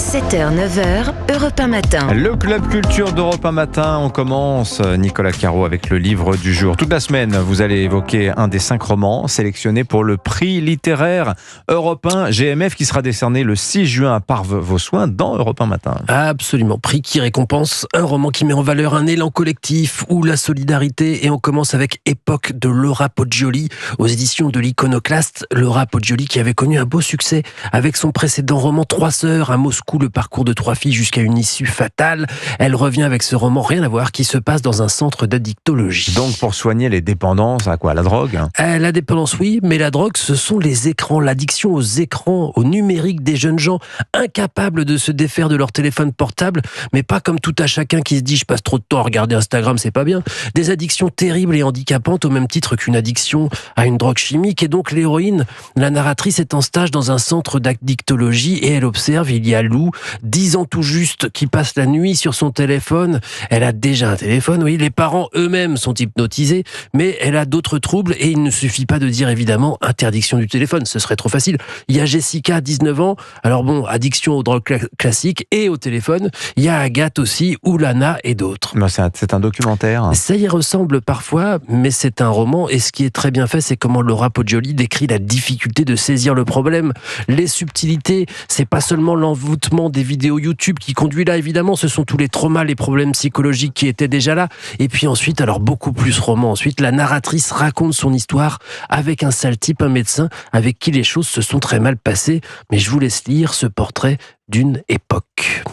7h, 9h, Europe 1 Matin. Le Club Culture d'Europe 1 Matin, on commence, Nicolas Caro, avec le livre du jour. Toute la semaine, vous allez évoquer un des 5 romans sélectionnés pour le prix littéraire Europe 1 GMF qui sera décerné le 6 juin à Parve-Vossoins dans Europe 1 Matin. Absolument, prix qui récompense un roman qui met en valeur un élan collectif ou la solidarité. Et on commence avec Époque de Laura Poggioli aux éditions de l'Iconoclaste. Laura Poggioli qui avait connu un beau succès avec son précédent roman 3 sœurs à Moscou, le parcours de 3 filles jusqu'à une issue fatale. Elle revient avec ce roman rien à voir qui se passe dans un centre d'addictologie. Donc pour soigner les dépendances, à quoi? La drogue? La dépendance oui, mais la drogue ce sont les écrans, l'addiction aux écrans, au numérique des jeunes gens incapables de se défaire de leur téléphone portable, mais pas comme tout à chacun qui se dit je passe trop de temps à regarder Instagram, c'est pas bien. Des addictions terribles et handicapantes au même titre qu'une addiction à une drogue chimique. Et donc l'héroïne, la narratrice est en stage dans un centre d'addictologie et elle observe, il y a Lou, 10 ans tout juste, qui passe la nuit sur son téléphone. Elle a déjà un téléphone, oui, les parents eux-mêmes sont hypnotisés, mais elle a d'autres troubles et il ne suffit pas de dire évidemment interdiction du téléphone, ce serait trop facile. Il y a Jessica, 19 ans, alors bon, addiction aux drogues classiques et au téléphone. Il y a Agathe aussi, ou Lana et d'autres. Non, c'est un documentaire. Ça y ressemble parfois, mais c'est un roman et ce qui est très bien fait, c'est comment Laura Poggioli décrit la difficulté de saisir le problème, les subtilités, c'est pas seulement l'envoûtement des vidéos YouTube qui conduit là, évidemment, ce sont tous les traumas, les problèmes psychologiques qui étaient déjà là. Et puis ensuite, alors beaucoup plus roman, ensuite, la narratrice raconte son histoire avec un sale type, un médecin, avec qui les choses se sont très mal passées. Mais je vous laisse lire ce portrait d'une époque.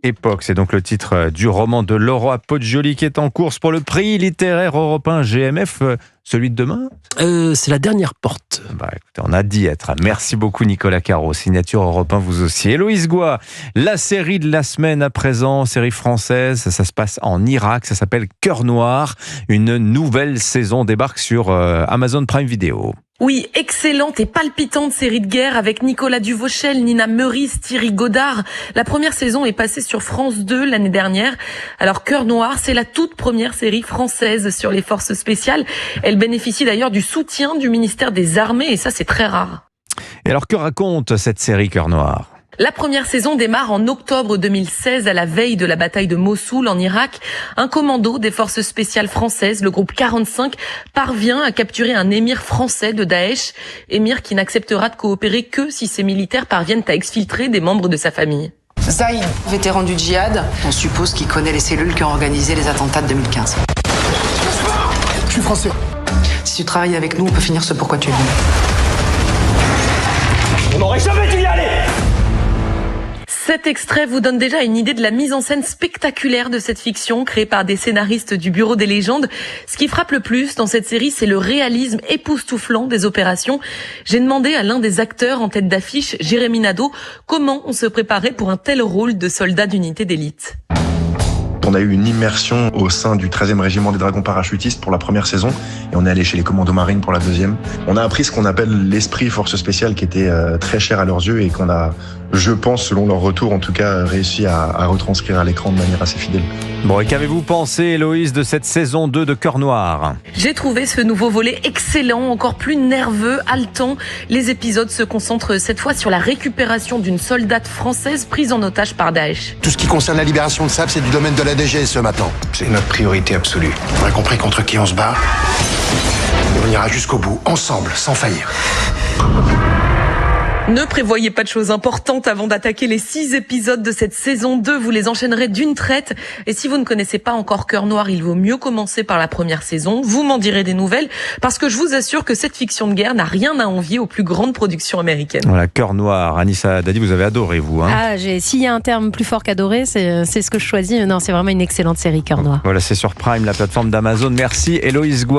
Époque, c'est donc le titre du roman de Laura Poggioli qui est en course pour le prix littéraire européen GMF, celui de demain. C'est la dernière porte. Écoutez, on a d'y être. Merci beaucoup Nicolas Caro, signature Europe 1 vous aussi. Héloïse Goua, la série de la semaine à présent, série française, ça se passe en Irak, ça s'appelle Cœur Noir. Une nouvelle saison débarque sur Amazon Prime Video. Oui, excellente et palpitante série de guerre avec Nicolas Duvauchel, Nina Meurice, Thierry Godard. La première saison est passée sur France 2 l'année dernière. Alors Cœur Noir, c'est la toute première série française sur les forces spéciales. Elle bénéficie d'ailleurs du soutien du ministère des Armées et ça c'est très rare. Et alors que raconte cette série Cœur Noir ? La première saison démarre en octobre 2016, à la veille de la bataille de Mossoul en Irak. Un commando des forces spéciales françaises, le groupe 45, parvient à capturer un émir français de Daesh. Émir qui n'acceptera de coopérer que si ses militaires parviennent à exfiltrer des membres de sa famille. Zaïd, vétéran du djihad, on suppose qu'il connaît les cellules qui ont organisé les attentats de 2015. Je suis français. Si tu travailles avec nous, on peut finir ce pourquoi tu es venu. On n'aurait jamais dû y aller. Cet extrait vous donne déjà une idée de la mise en scène spectaculaire de cette fiction créée par des scénaristes du Bureau des légendes. Ce qui frappe le plus dans cette série, c'est le réalisme époustouflant des opérations. J'ai demandé à l'un des acteurs en tête d'affiche, Jérémy Nadeau, comment on se préparait pour un tel rôle de soldat d'unité d'élite. On a eu une immersion au sein du 13e régiment des dragons parachutistes pour la première saison et on est allé chez les commandos marines pour la deuxième. On a appris ce qu'on appelle l'esprit force spéciale qui était très cher à leurs yeux et qu'on a, je pense, selon leur retour en tout cas, réussi à retranscrire à l'écran de manière assez fidèle. Bon, et qu'avez-vous pensé, Héloïse, de cette saison 2 de Cœur Noir ? J'ai trouvé ce nouveau volet excellent, encore plus nerveux, haletant. Les épisodes se concentrent cette fois sur la récupération d'une soldate française prise en otage par Daesh. Tout ce qui concerne la libération de Sab, c'est du domaine de la DGSE maintenant. C'est notre priorité absolue. On a compris contre qui on se bat. Et on ira jusqu'au bout, ensemble, sans faillir. Ne prévoyez pas de choses importantes avant d'attaquer les 6 épisodes de cette saison 2. Vous les enchaînerez d'une traite. Et si vous ne connaissez pas encore Cœur Noir, il vaut mieux commencer par la première saison. Vous m'en direz des nouvelles parce que je vous assure que cette fiction de guerre n'a rien à envier aux plus grandes productions américaines. Voilà, Cœur Noir. Anissa Dadi, vous avez adoré, vous. S'il y a un terme plus fort qu'adorer, c'est ce que je choisis. Non, c'est vraiment une excellente série, Cœur Noir. Voilà, c'est sur Prime, la plateforme d'Amazon. Merci, Héloïse Goua.